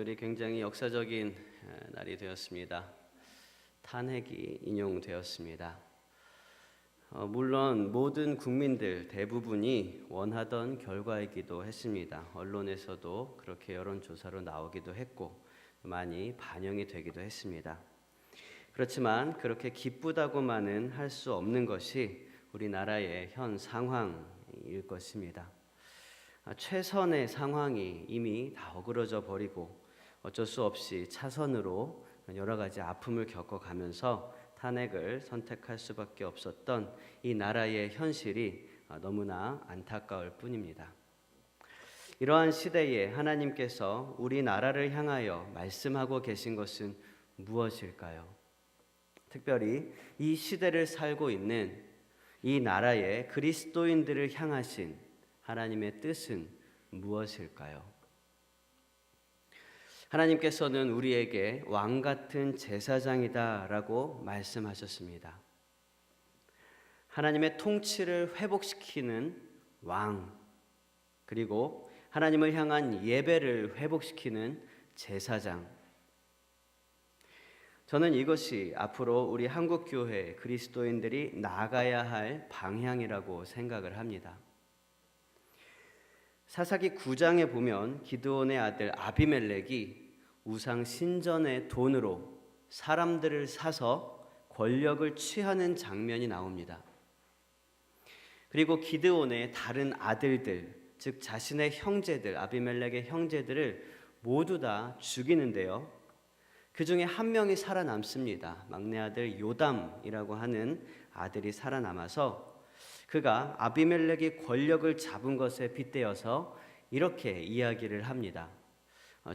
오늘이 굉장히 역사적인 날이 되었습니다. 탄핵이 인용되었습니다. 물론 모든 국민들 대부분이 원하던 결과이기도 했습니다. 언론에서도 그렇게 여론조사로 나오기도 했고 많이 반영이 되기도 했습니다. 그렇지만 그렇게 기쁘다고만은 할 수 없는 것이 우리나라의 현 상황일 것입니다. 최선의 상황이 이미 다 어그러져 버리고 어쩔 수 없이 차선으로 여러 가지 아픔을 겪어가면서 탄핵을 선택할 수밖에 없었던 이 나라의 현실이 너무나 안타까울 뿐입니다. 이러한 시대에 하나님께서 우리나라를 향하여 말씀하고 계신 것은 무엇일까요? 특별히 이 시대를 살고 있는 이 나라의 그리스도인들을 향하신 하나님의 뜻은 무엇일까요? 하나님께서는 우리에게 왕 같은 제사장이다라고 말씀하셨습니다. 하나님의 통치를 회복시키는 왕, 그리고 하나님을 향한 예배를 회복시키는 제사장. 저는 이것이 앞으로 우리 한국교회 그리스도인들이 나아가야 할 방향이라고 생각을 합니다. 사사기 9장에 보면 기드온의 아들 아비멜렉이 우상 신전의 돈으로 사람들을 사서 권력을 취하는 장면이 나옵니다. 그리고 기드온의 다른 아들들, 즉 자신의 형제들, 아비멜렉의 형제들을 모두 다 죽이는데요. 그 중에 한 명이 살아남습니다. 막내 아들 요담이라고 하는 아들이 살아남아서 그가 아비멜렉이 권력을 잡은 것에 빗대어서 이렇게 이야기를 합니다.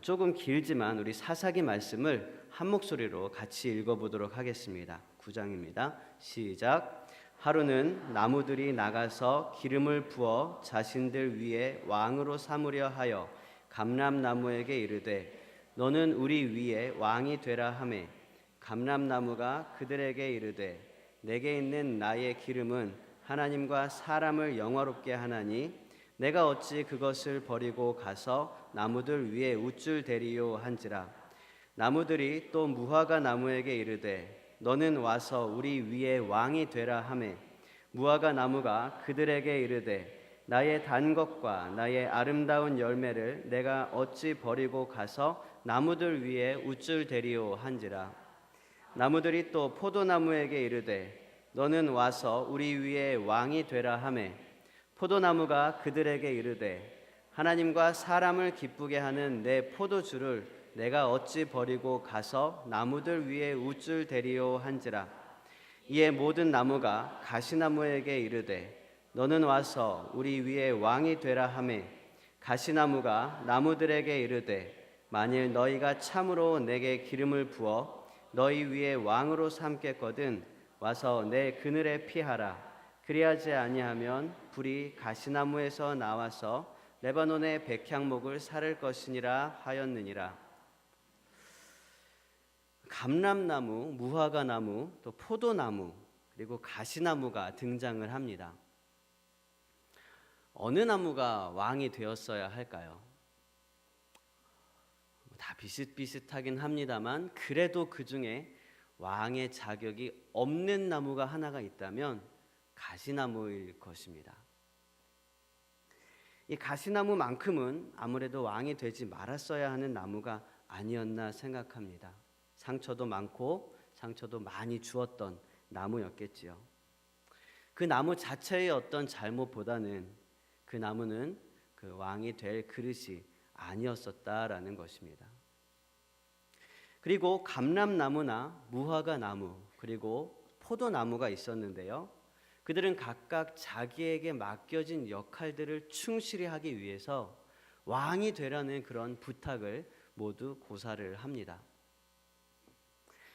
조금 길지만 우리 사사기 말씀을 한 목소리로 같이 읽어보도록 하겠습니다. 9장입니다. 시작. 하루는 나무들이 나가서 기름을 부어 자신들 위에 왕으로 삼으려 하여 감람나무에게 이르되 너는 우리 위에 왕이 되라 하매 감람나무가 그들에게 이르되 내게 있는 나의 기름은 하나님과 사람을 영화롭게 하나니 내가 어찌 그것을 버리고 가서 나무들 위에 우쭐 대리요 한지라. 나무들이 또 무화과 나무에게 이르되 너는 와서 우리 위에 왕이 되라 하매 무화과 나무가 그들에게 이르되 나의 단 것과 나의 아름다운 열매를 내가 어찌 버리고 가서 나무들 위에 우쭐 대리요 한지라. 나무들이 또 포도나무에게 이르되 너는 와서 우리 위에 왕이 되라 하매 포도나무가 그들에게 이르되 하나님과 사람을 기쁘게 하는 내 포도주를 내가 어찌 버리고 가서 나무들 위에 우쭐 대리요 한지라. 이에 모든 나무가 가시나무에게 이르되 너는 와서 우리 위에 왕이 되라 하매 가시나무가 나무들에게 이르되 만일 너희가 참으로 내게 기름을 부어 너희 위에 왕으로 삼겠거든 와서 내 그늘에 피하라. 그리하지 아니하면 불이 가시나무에서 나와서 레바논의 백향목을 사를 것이니라 하였느니라. 감람나무, 무화과나무, 또 포도나무, 그리고 가시나무가 등장을 합니다. 어느 나무가 왕이 되었어야 할까요? 다 비슷비슷하긴 합니다만 그래도 그 중에 왕의 자격이 없는 나무가 하나가 있다면 가시나무일 것입니다. 이 가시나무만큼은 아무래도 왕이 되지 말았어야 하는 나무가 아니었나 생각합니다. 상처도 많고 상처도 많이 주었던 나무였겠지요. 그 나무 자체의 어떤 잘못보다는 그 나무는 그 왕이 될 그릇이 아니었었다라는 것입니다. 그리고 감람나무나 무화과나무 그리고 포도나무가 있었는데요. 그들은 각각 자기에게 맡겨진 역할들을 충실히 하기 위해서 왕이 되라는 그런 부탁을 모두 고사를 합니다.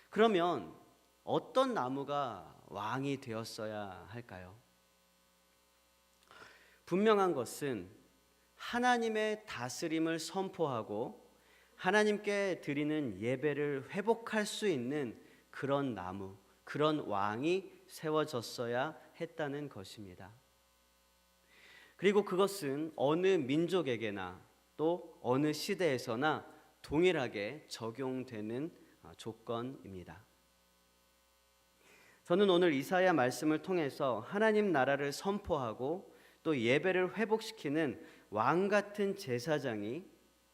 그러면 어떤 나무가 왕이 되었어야 할까요? 분명한 것은 하나님의 다스림을 선포하고 하나님께 드리는 예배를 회복할 수 있는 그런 나무, 그런 왕이 세워졌어야 했다는 것입니다. 그리고 그것은 어느 민족에게나 또 어느 시대에서나 동일하게 적용되는 조건입니다. 저는 오늘 이사야 말씀을 통해서 하나님 나라를 선포하고 또 예배를 회복시키는 왕 같은 제사장이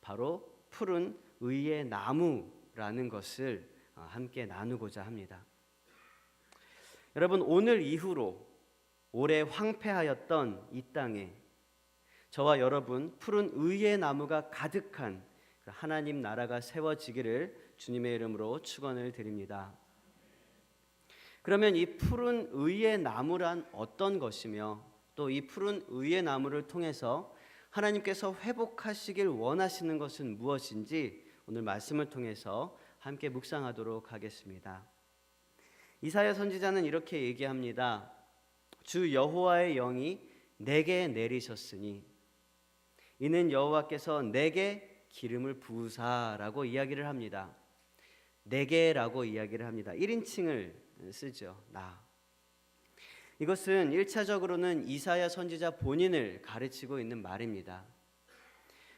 바로 푸른 의의 나무라는 것을 함께 나누고자 합니다. 여러분, 오늘 이후로 오래 황폐하였던 이 땅에 저와 여러분 푸른 의의 나무가 가득한 하나님 나라가 세워지기를 주님의 이름으로 축원을 드립니다. 그러면 이 푸른 의의 나무란 어떤 것이며 또 이 푸른 의의 나무를 통해서 하나님께서 회복하시길 원하시는 것은 무엇인지 오늘 말씀을 통해서 함께 묵상하도록 하겠습니다. 이사야 선지자는 이렇게 얘기합니다. 주 여호와의 영이 내게 내리셨으니 이는 여호와께서 내게 기름을 부으사라고 이야기를 합니다. 내게라고 이야기를 합니다. 1인칭을 쓰죠. 나. 이것은 1차적으로는 이사야 선지자 본인을 가르치고 있는 말입니다.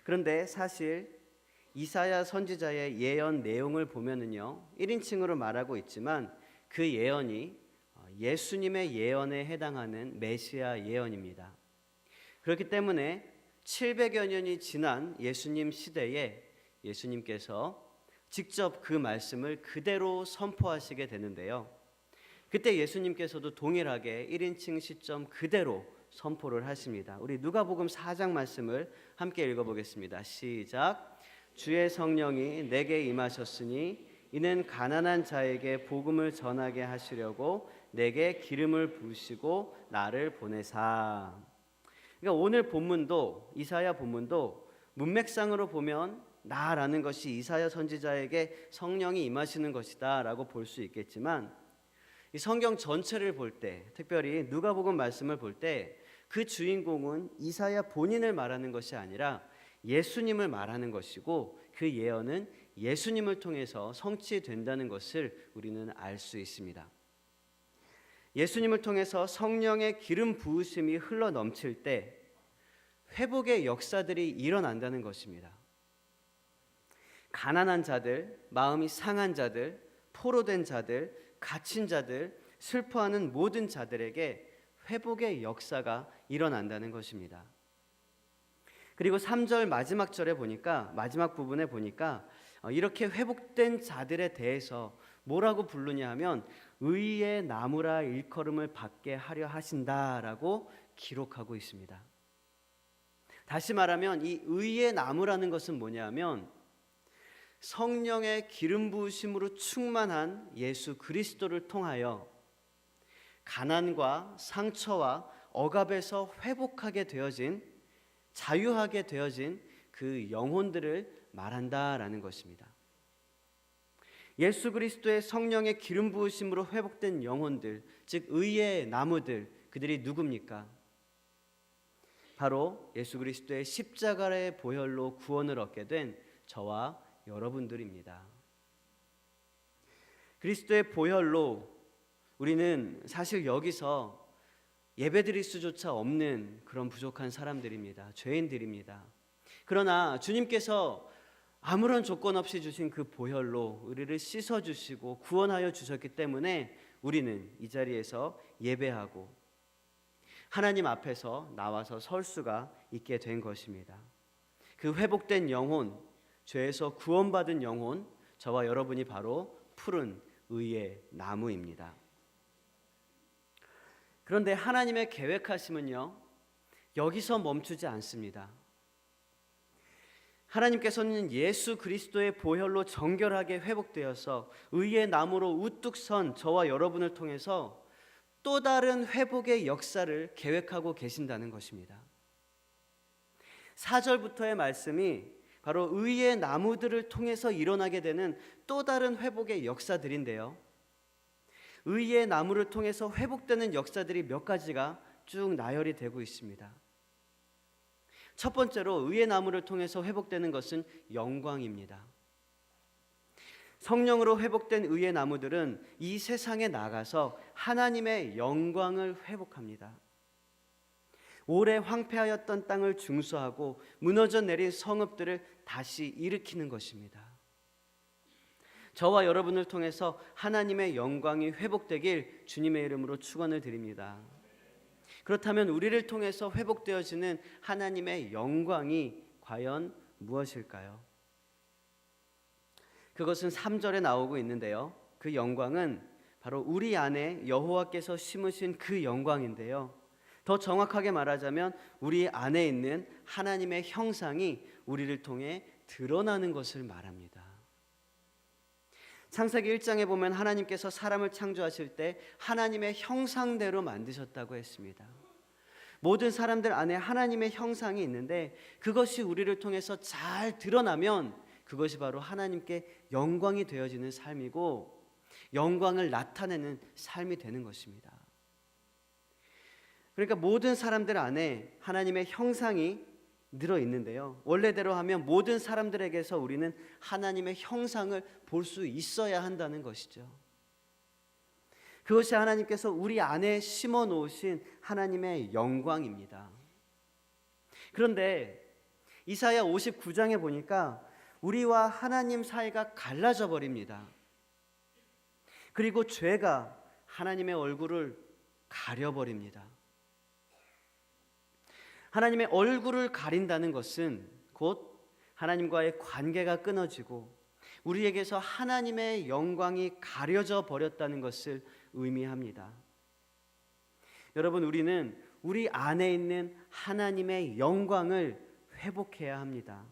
그런데 사실 이사야 선지자의 예언 내용을 보면은요, 1인칭으로 말하고 있지만 그 예언이 예수님의 예언에 해당하는 메시아 예언입니다. 그렇기 때문에 700여 년이 지난 예수님 시대에 예수님께서 직접 그 말씀을 그대로 선포하시게 되는데요. 그때 예수님께서도 동일하게 1인칭 시점 그대로 선포를 하십니다. 우리 누가복음 4장 말씀을 함께 읽어보겠습니다. 시작. 주의 성령이 내게 임하셨으니 이는 가난한 자에게 복음을 전하게 하시려고 내게 기름을 부으시고 나를 보내사. 그러니까 오늘 본문도 이사야 본문도 문맥상으로 보면 나라는 것이 이사야 선지자에게 성령이 임하시는 것이다 라고 볼 수 있겠지만 이 성경 전체를 볼 때, 특별히 누가복음 말씀을 볼 때 그 주인공은 이사야 본인을 말하는 것이 아니라 예수님을 말하는 것이고 그 예언은 예수님을 통해서 성취된다는 것을 우리는 알 수 있습니다. 예수님을 통해서 성령의 기름 부으심이 흘러 넘칠 때 회복의 역사들이 일어난다는 것입니다. 가난한 자들, 마음이 상한 자들, 포로된 자들, 갇힌 자들, 슬퍼하는 모든 자들에게 회복의 역사가 일어난다는 것입니다. 그리고 3절 마지막 절에 보니까 마지막 부분에 보니까 이렇게 회복된 자들에 대해서 뭐라고 부르냐 하면 의의 나무라 일컬음을 받게 하려 하신다라고 기록하고 있습니다. 다시 말하면 이 의의 나무라는 것은 뭐냐면 성령의 기름 부으심으로 충만한 예수 그리스도를 통하여 가난과 상처와 억압에서 회복하게 되어진 자유하게 되어진 그 영혼들을 말한다라는 것입니다. 예수 그리스도의 성령의 기름 부으심으로 회복된 영혼들, 즉 의의 나무들, 그들이 누굽니까? 바로 예수 그리스도의 십자가의 보혈로 구원을 얻게 된 저와 여러분들입니다. 그리스도의 보혈로 우리는 사실 여기서 예배드릴 수조차 없는 그런 부족한 사람들입니다. 죄인들입니다. 그러나 주님께서 아무런 조건 없이 주신 그 보혈로 우리를 씻어주시고 구원하여 주셨기 때문에 우리는 이 자리에서 예배하고 하나님 앞에서 나와서 설 수가 있게 된 것입니다. 그 회복된 영혼, 죄에서 구원받은 영혼, 저와 여러분이 바로 푸른 의의 나무입니다. 그런데 하나님의 계획하심은요, 여기서 멈추지 않습니다. 하나님께서는 예수 그리스도의 보혈로 정결하게 회복되어서 의의 나무로 우뚝 선 저와 여러분을 통해서 또 다른 회복의 역사를 계획하고 계신다는 것입니다. 4절부터의 말씀이 바로 의의 나무들을 통해서 일어나게 되는 또 다른 회복의 역사들인데요. 의의 나무를 통해서 회복되는 역사들이 몇 가지가 쭉 나열이 되고 있습니다. 첫 번째로 의의 나무를 통해서 회복되는 것은 영광입니다. 성령으로 회복된 의의 나무들은 이 세상에 나가서 하나님의 영광을 회복합니다. 오래 황폐하였던 땅을 중수하고 무너져 내린 성읍들을 다시 일으키는 것입니다. 저와 여러분을 통해서 하나님의 영광이 회복되길 주님의 이름으로 축원을 드립니다. 그렇다면 우리를 통해서 회복되어지는 하나님의 영광이 과연 무엇일까요? 그것은 3절에 나오고 있는데요. 그 영광은 바로 우리 안에 여호와께서 심으신 그 영광인데요. 더 정확하게 말하자면 우리 안에 있는 하나님의 형상이 우리를 통해 드러나는 것을 말합니다. 창세기 1장에 보면 하나님께서 사람을 창조하실 때 하나님의 형상대로 만드셨다고 했습니다. 모든 사람들 안에 하나님의 형상이 있는데 그것이 우리를 통해서 잘 드러나면 그것이 바로 하나님께 영광이 되어지는 삶이고 영광을 나타내는 삶이 되는 것입니다. 그러니까 모든 사람들 안에 하나님의 형상이 들어 있는데요. 원래대로 하면 모든 사람들에게서 우리는 하나님의 형상을 볼 수 있어야 한다는 것이죠. 그것이 하나님께서 우리 안에 심어 놓으신 하나님의 영광입니다. 그런데 이사야 59장에 보니까 우리와 하나님 사이가 갈라져 버립니다. 그리고 죄가 하나님의 얼굴을 가려버립니다. 하나님의 얼굴을 가린다는 것은 곧 하나님과의 관계가 끊어지고 우리에게서 하나님의 영광이 가려져 버렸다는 것을 의미합니다. 여러분, 우리는 우리 안에 있는 하나님의 영광을 회복해야 합니다.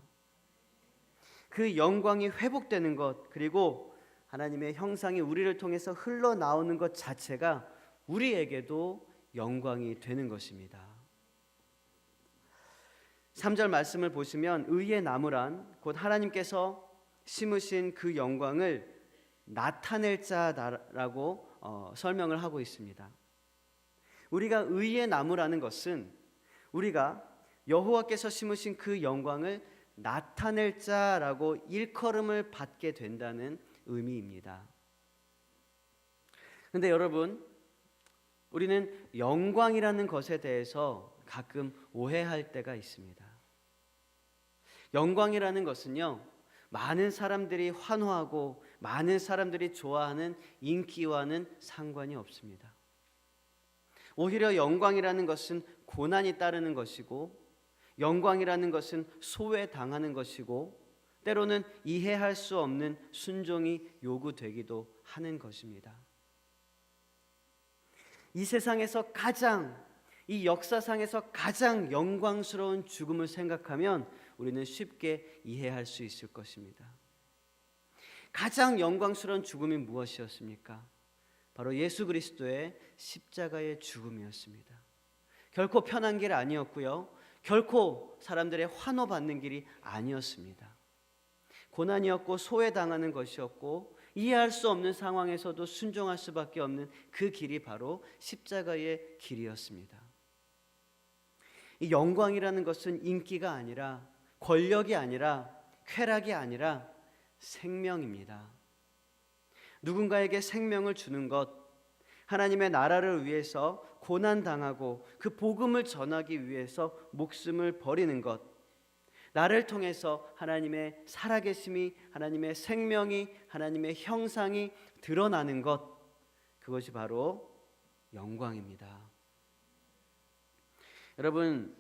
그 영광이 회복되는 것, 그리고 하나님의 형상이 우리를 통해서 흘러나오는 것 자체가 우리에게도 영광이 되는 것입니다. 3절 말씀을 보시면 의의 나무란 곧 하나님께서 심으신 그 영광을 나타낼 자라고 설명을 하고 있습니다. 우리가 의의 나무라는 것은 우리가 여호와께서 심으신 그 영광을 나타낼 자라고 일컬음을 받게 된다는 의미입니다. 그런데 여러분, 우리는 영광이라는 것에 대해서 가끔 오해할 때가 있습니다. 영광이라는 것은요, 많은 사람들이 환호하고 많은 사람들이 좋아하는 인기와는 상관이 없습니다. 오히려 영광이라는 것은 고난이 따르는 것이고 영광이라는 것은 소외당하는 것이고 때로는 이해할 수 없는 순종이 요구되기도 하는 것입니다. 이 세상에서 이 역사상에서 가장 영광스러운 죽음을 생각하면 우리는 쉽게 이해할 수 있을 것입니다. 가장 영광스러운 죽음이 무엇이었습니까? 바로 예수 그리스도의 십자가의 죽음이었습니다. 결코 편한 길 아니었고요. 결코 사람들의 환호받는 길이 아니었습니다. 고난이었고 소외당하는 것이었고 이해할 수 없는 상황에서도 순종할 수밖에 없는 그 길이 바로 십자가의 길이었습니다. 이 영광이라는 것은 인기가 아니라 권력이 아니라 쾌락이 아니라 생명입니다. 누군가에게 생명을 주는 것, 하나님의 나라를 위해서 고난당하고 그 복음을 전하기 위해서 목숨을 버리는 것, 나를 통해서 하나님의 살아계심이, 하나님의 생명이, 하나님의 형상이 드러나는 것, 그것이 바로 영광입니다. 여러분,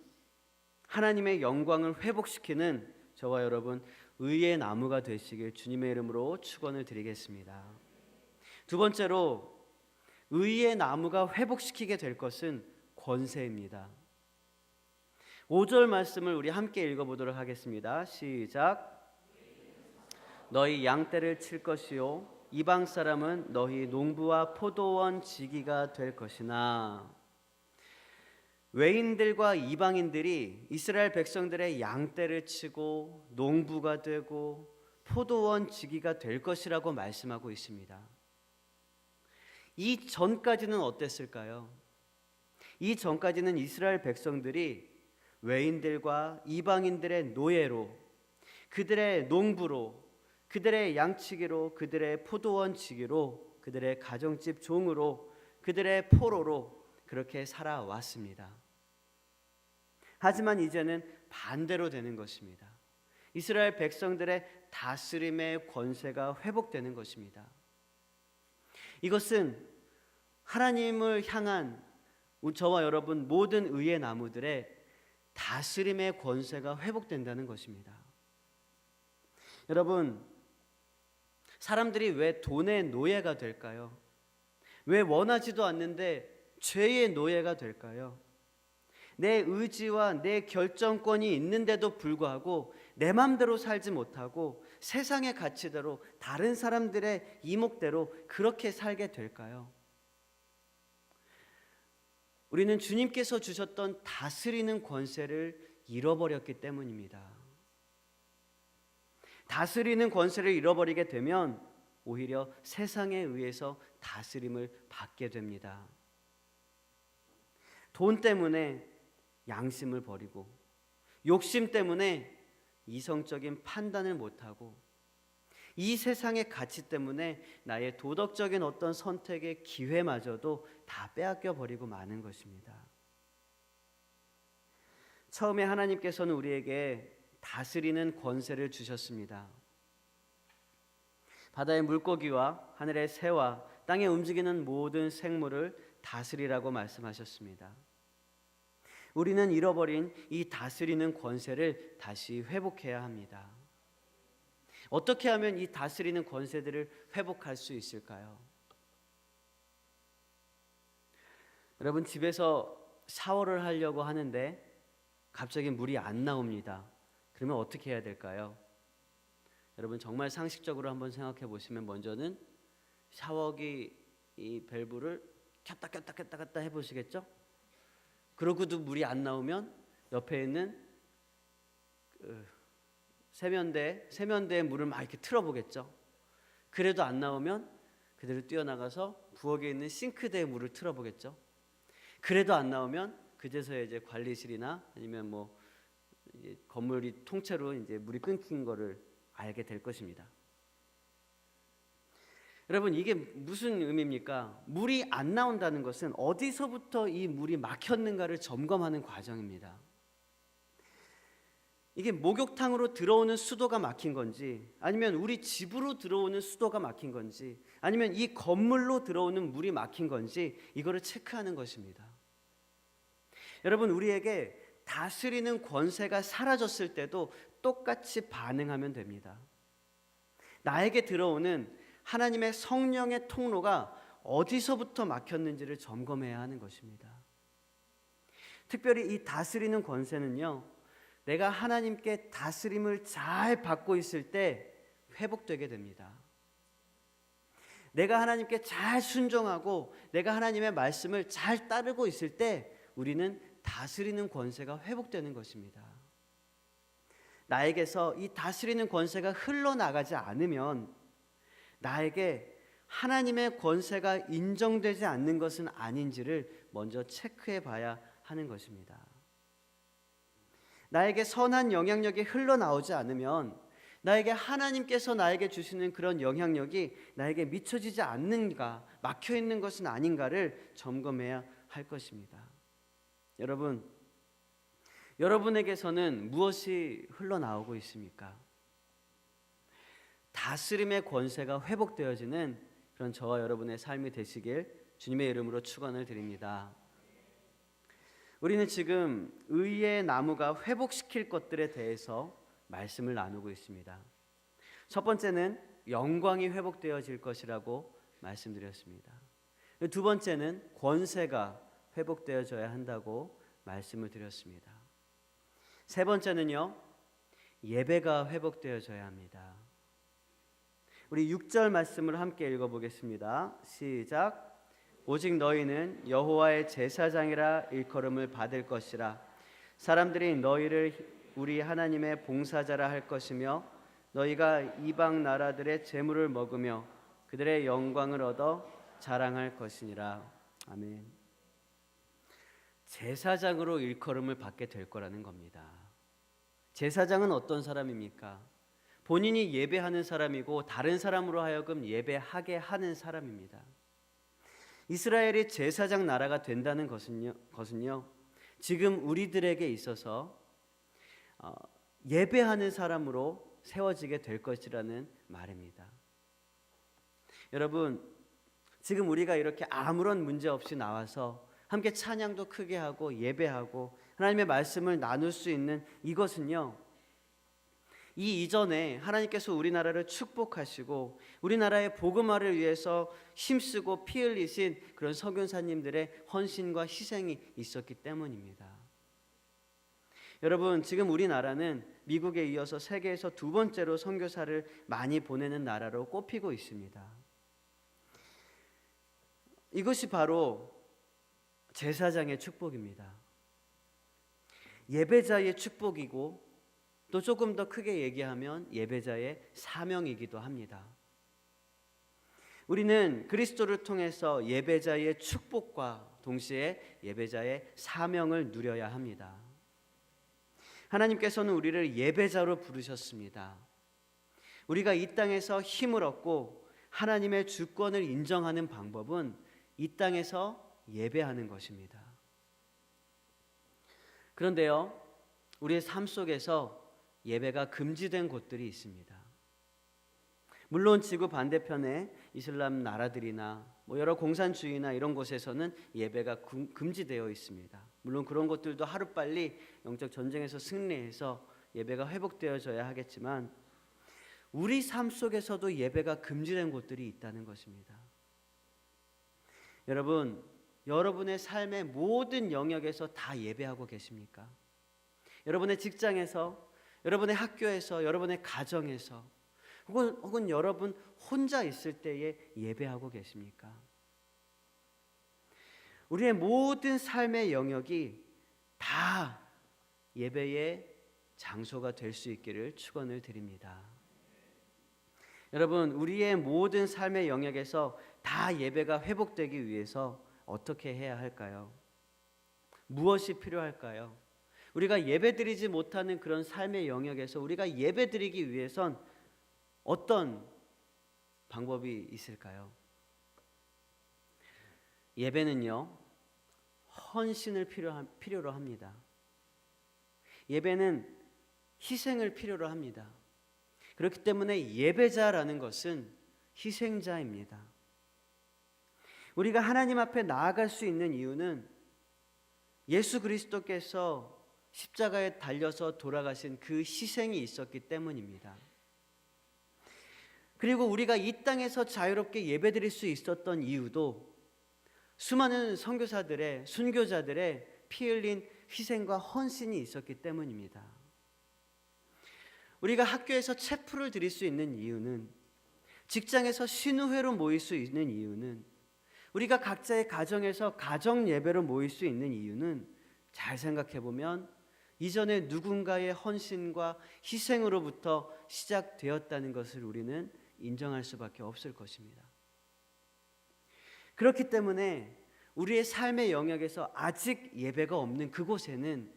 하나님의 영광을 회복시키는 저와 여러분 의의 나무가 되시길 주님의 이름으로 축원을 드리겠습니다. 두 번째로 의의 나무가 회복시키게 될 것은 권세입니다. 5절 말씀을 우리 함께 읽어보도록 하겠습니다. 시작. 너희 양떼를 칠 것이요 이방 사람은 너희 농부와 포도원 지기가 될 것이나. 외인들과 이방인들이 이스라엘 백성들의 양떼를 치고 농부가 되고 포도원 지기가 될 것이라고 말씀하고 있습니다. 이 전까지는 어땠을까요? 이 전까지는 이스라엘 백성들이 외인들과 이방인들의 노예로, 그들의 농부로, 그들의 양치기로, 그들의 포도원 치기로, 그들의 가정집 종으로, 그들의 포로로 그렇게 살아왔습니다. 하지만 이제는 반대로 되는 것입니다. 이스라엘 백성들의 다스림의 권세가 회복되는 것입니다. 이것은 하나님을 향한 저와 여러분 모든 의의 나무들의 다스림의 권세가 회복된다는 것입니다. 여러분, 사람들이 왜 돈의 노예가 될까요? 왜 원하지도 않는데 죄의 노예가 될까요? 내 의지와 내 결정권이 있는데도 불구하고 내 맘대로 살지 못하고 세상의 가치대로 다른 사람들의 이목대로 그렇게 살게 될까요? 우리는 주님께서 주셨던 다스리는 권세를 잃어버렸기 때문입니다. 다스리는 권세를 잃어버리게 되면 오히려 세상에 의해서 다스림을 받게 됩니다. 돈 때문에 양심을 버리고 욕심 때문에 이성적인 판단을 못하고 이 세상의 가치 때문에 나의 도덕적인 어떤 선택의 기회마저도 다 빼앗겨 버리고 마는 것입니다. 처음에 하나님께서는 우리에게 다스리는 권세를 주셨습니다. 바다의 물고기와 하늘의 새와 땅에 움직이는 모든 생물을 다스리라고 말씀하셨습니다. 우리는 잃어버린 이 다스리는 권세를 다시 회복해야 합니다. 어떻게 하면 이 다스리는 권세들을 회복할 수 있을까요? 여러분, 집에서 샤워를 하려고 하는데 갑자기 물이 안 나옵니다. 그러면 어떻게 해야 될까요? 여러분, 정말 상식적으로 한번 생각해 보시면 먼저는 샤워기 이 밸브를 켰다 해보시겠죠? 그러고도 물이 안 나오면 옆에 있는 세면대에 물을 막 이렇게 틀어보겠죠. 그래도 안 나오면 그대로 뛰어나가서 부엌에 있는 싱크대에 물을 틀어보겠죠. 그래도 안 나오면 그제서야 이제 관리실이나 아니면 뭐 이제 건물이 통째로 이제 물이 끊긴 거를 알게 될 것입니다. 여러분, 이게 무슨 의미입니까? 물이 안 나온다는 것은 어디서부터 이 물이 막혔는가를 점검하는 과정입니다. 이게 목욕탕으로 들어오는 수도가 막힌 건지, 아니면 우리 집으로 들어오는 수도가 막힌 건지, 아니면 이 건물로 들어오는 물이 막힌 건지 이거를 체크하는 것입니다. 여러분, 우리에게 다스리는 권세가 사라졌을 때도 똑같이 반응하면 됩니다. 나에게 들어오는 하나님의 성령의 통로가 어디서부터 막혔는지를 점검해야 하는 것입니다. 특별히 이 다스리는 권세는요, 내가 하나님께 다스림을 잘 받고 있을 때 회복되게 됩니다. 내가 하나님께 잘 순종하고 내가 하나님의 말씀을 잘 따르고 있을 때 우리는 다스리는 권세가 회복되는 것입니다. 나에게서 이 다스리는 권세가 흘러나가지 않으면 나에게 하나님의 권세가 인정되지 않는 것은 아닌지를 먼저 체크해 봐야 하는 것입니다. 나에게 선한 영향력이 흘러나오지 않으면 나에게 하나님께서 나에게 주시는 그런 영향력이 나에게 미쳐지지 않는가, 막혀 있는 것은 아닌가를 점검해야 할 것입니다. 여러분, 여러분에게서는 무엇이 흘러나오고 있습니까? 다스림의 권세가 회복되어지는 그런 저와 여러분의 삶이 되시길 주님의 이름으로 축원을 드립니다. 우리는 지금 의의 나무가 회복시킬 것들에 대해서 말씀을 나누고 있습니다. 첫 번째는 영광이 회복되어질 것이라고 말씀드렸습니다. 두 번째는 권세가 회복되어져야 한다고 말씀을 드렸습니다. 세 번째는요, 예배가 회복되어져야 합니다. 우리 6절 말씀을 함께 읽어보겠습니다. 시작. 오직 너희는 여호와의 제사장이라 일컬음을 받을 것이라. 사람들이 너희를 우리 하나님의 봉사자라 할 것이며 너희가 이방 나라들의 재물을 먹으며 그들의 영광을 얻어 자랑할 것이니라. 아멘. 제사장으로 일컬음을 받게 될 거라는 겁니다. 제사장은 어떤 사람입니까? 본인이 예배하는 사람이고 다른 사람으로 하여금 예배하게 하는 사람입니다. 이스라엘이 제사장 나라가 된다는 것은요, 지금 우리들에게 있어서 예배하는 사람으로 세워지게 될 것이라는 말입니다. 여러분, 지금 우리가 이렇게 아무런 문제 없이 나와서 함께 찬양도 크게 하고 예배하고 하나님의 말씀을 나눌 수 있는 이것은요, 이 이전에 하나님께서 우리나라를 축복하시고 우리나라의 복음화를 위해서 힘쓰고 피 흘리신 그런 선교사님들의 헌신과 희생이 있었기 때문입니다. 여러분, 지금 우리나라는 미국에 이어서 세계에서 두 번째로 선교사를 많이 보내는 나라로 꼽히고 있습니다. 이것이 바로 제사장의 축복입니다. 예배자의 축복이고 또 조금 더 크게 얘기하면 예배자의 사명이기도 합니다. 우리는 그리스도를 통해서 예배자의 축복과 동시에 예배자의 사명을 누려야 합니다. 하나님께서는 우리를 예배자로 부르셨습니다. 우리가 이 땅에서 힘을 얻고 하나님의 주권을 인정하는 방법은 이 땅에서 예배하는 것입니다. 그런데요, 우리의 삶 속에서 예배가 금지된 곳들이 있습니다. 물론 지구 반대편에 이슬람 나라들이나 여러 공산주의나 이런 곳에서는 예배가 금지되어 있습니다. 물론 그런 것들도 하루빨리 영적 전쟁에서 승리해서 예배가 회복되어져야 하겠지만 우리 삶 속에서도 예배가 금지된 곳들이 있다는 것입니다. 여러분, 여러분의 삶의 모든 영역에서 다 예배하고 계십니까? 여러분의 직장에서, 여러분의 학교에서, 여러분의 가정에서, 혹은 여러분 혼자 있을 때에 예배하고 계십니까? 우리의 모든 삶의 영역이 다 예배의 장소가 될 수 있기를 축원을 드립니다. 여러분, 우리의 모든 삶의 영역에서 다 예배가 회복되기 위해서 어떻게 해야 할까요? 무엇이 필요할까요? 우리가 예배드리지 못하는 그런 삶의 영역에서 우리가 예배드리기 위해선 어떤 방법이 있을까요? 예배는요, 헌신을 필요로 합니다. 예배는 희생을 필요로 합니다. 그렇기 때문에 예배자라는 것은 희생자입니다. 우리가 하나님 앞에 나아갈 수 있는 이유는 예수 그리스도께서 십자가에 달려서 돌아가신 그 희생이 있었기 때문입니다. 그리고 우리가 이 땅에서 자유롭게 예배드릴 수 있었던 이유도 수많은 선교사들의, 순교자들의 피 흘린 희생과 헌신이 있었기 때문입니다. 우리가 학교에서 체프를 드릴 수 있는 이유는, 직장에서 신우회로 모일 수 있는 이유는, 우리가 각자의 가정에서 가정 예배로 모일 수 있는 이유는 잘 생각해 보면 이전에 누군가의 헌신과 희생으로부터 시작되었다는 것을 우리는 인정할 수밖에 없을 것입니다. 그렇기 때문에 우리의 삶의 영역에서 아직 예배가 없는 그곳에는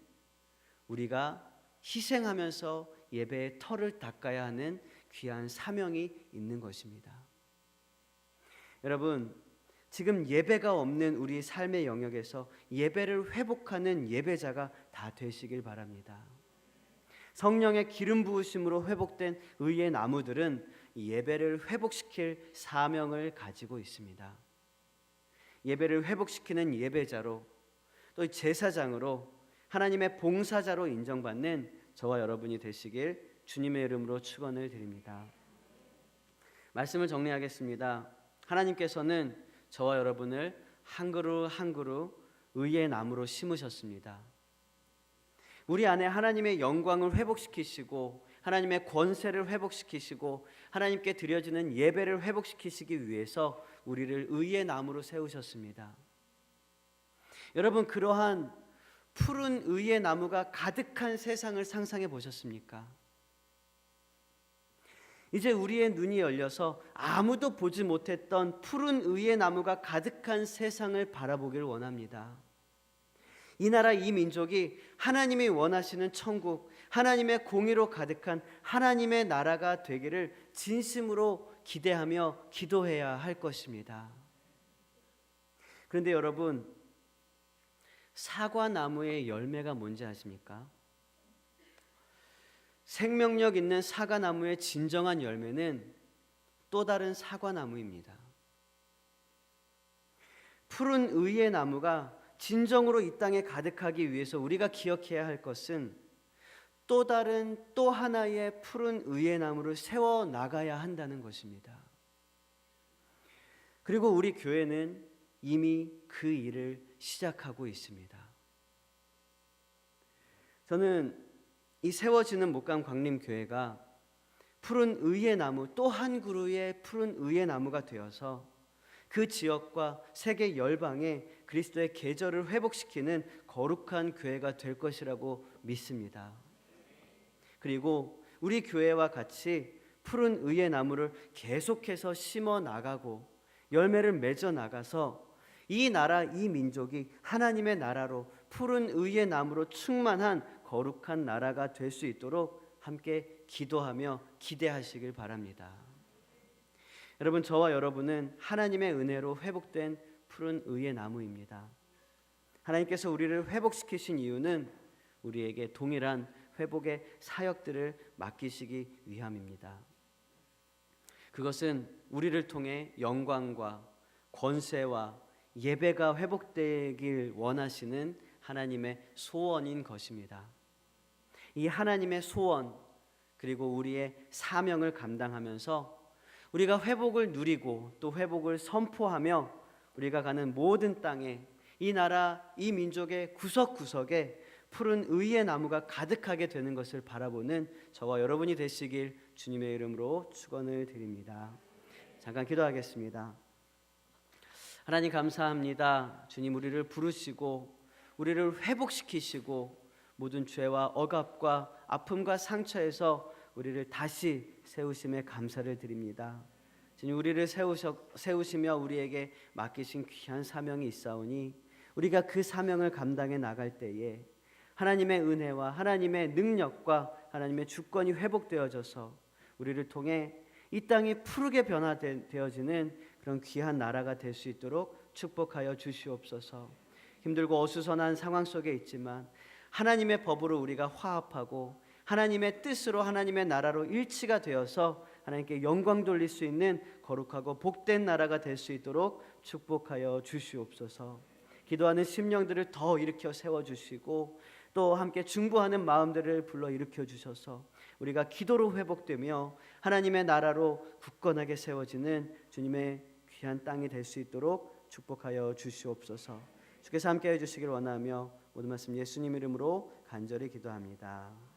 우리가 희생하면서 예배의 털을 닦아야 하는 귀한 사명이 있는 것입니다. 여러분, 지금 예배가 없는 우리 삶의 영역에서 예배를 회복하는 예배자가 다 되시길 바랍니다. 성령의 기름 부으심으로 회복된 의의 나무들은 예배를 회복시킬 사명을 가지고 있습니다. 예배를 회복시키는 예배자로, 또 제사장으로, 하나님의 봉사자로 인정받는 저와 여러분이 되시길 주님의 이름으로 축원을 드립니다. 말씀을 정리하겠습니다. 하나님께서는 저와 여러분을 한 그루 한 그루 의의 나무로 심으셨습니다. 우리 안에 하나님의 영광을 회복시키시고 하나님의 권세를 회복시키시고 하나님께 드려지는 예배를 회복시키시기 위해서 우리를 의의 나무로 세우셨습니다. 여러분, 그러한 푸른 의의 나무가 가득한 세상을 상상해 보셨습니까? 이제 우리의 눈이 열려서 아무도 보지 못했던 푸른 의의 나무가 가득한 세상을 바라보길 원합니다. 이 나라, 이 민족이 하나님이 원하시는 천국, 하나님의 공의로 가득한 하나님의 나라가 되기를 진심으로 기대하며 기도해야 할 것입니다. 그런데 여러분, 사과나무의 열매가 뭔지 아십니까? 생명력 있는 사과나무의 진정한 열매는 또 다른 사과나무입니다. 푸른 의의 나무가 진정으로 이 땅에 가득하기 위해서 우리가 기억해야 할 것은 또 다른 또 하나의 푸른 의의 나무를 세워 나가야 한다는 것입니다. 그리고 우리 교회는 이미 그 일을 시작하고 있습니다. 저는 이 세워지는 목감 광림교회가 푸른 의의 나무, 또 한 그루의 푸른 의의 나무가 되어서 그 지역과 세계 열방에 그리스도의 계절을 회복시키는 거룩한 교회가 될 것이라고 믿습니다. 그리고 우리 교회와 같이 푸른 의의 나무를 계속해서 심어 나가고 열매를 맺어 나가서 이 나라, 이 민족이 하나님의 나라로 푸른 의의 나무로 충만한 거룩한 나라가 될 수 있도록 함께 기도하며 기대하시길 바랍니다. 여러분, 저와 여러분은 하나님의 은혜로 회복된 푸른 의의 나무입니다. 하나님께서 우리를 회복시키신 이유는 우리에게 동일한 회복의 사역들을 맡기시기 위함입니다. 그것은 우리를 통해 영광과 권세와 예배가 회복되길 원하시는 하나님의 소원인 것입니다. 이 하나님의 소원 그리고 우리의 사명을 감당하면서 우리가 회복을 누리고 또 회복을 선포하며 우리가 가는 모든 땅에 이 나라, 이 민족의 구석구석에 푸른 의의 나무가 가득하게 되는 것을 바라보는 저와 여러분이 되시길 주님의 이름으로 축원을 드립니다. 잠깐 기도하겠습니다. 하나님 감사합니다. 주님, 우리를 부르시고 우리를 회복시키시고 모든 죄와 억압과 아픔과 상처에서 우리를 다시 세우심에 감사를 드립니다. 주님, 우리를 세우시며 우리에게 맡기신 귀한 사명이 있사오니 우리가 그 사명을 감당해 나갈 때에 하나님의 은혜와 하나님의 능력과 하나님의 주권이 회복되어져서 우리를 통해 이 땅이 푸르게 변화되어지는 그런 귀한 나라가 될 수 있도록 축복하여 주시옵소서. 힘들고 어수선한 상황 속에 있지만 하나님의 법으로 우리가 화합하고 하나님의 뜻으로 하나님의 나라로 일치가 되어서 하나님께 영광 돌릴 수 있는 거룩하고 복된 나라가 될 수 있도록 축복하여 주시옵소서. 기도하는 심령들을 더 일으켜 세워주시고 또 함께 중보하는 마음들을 불러 일으켜 주셔서 우리가 기도로 회복되며 하나님의 나라로 굳건하게 세워지는 주님의 귀한 땅이 될 수 있도록 축복하여 주시옵소서. 주께서 함께 해주시길 원하며 모든 말씀 예수님 이름으로 간절히 기도합니다.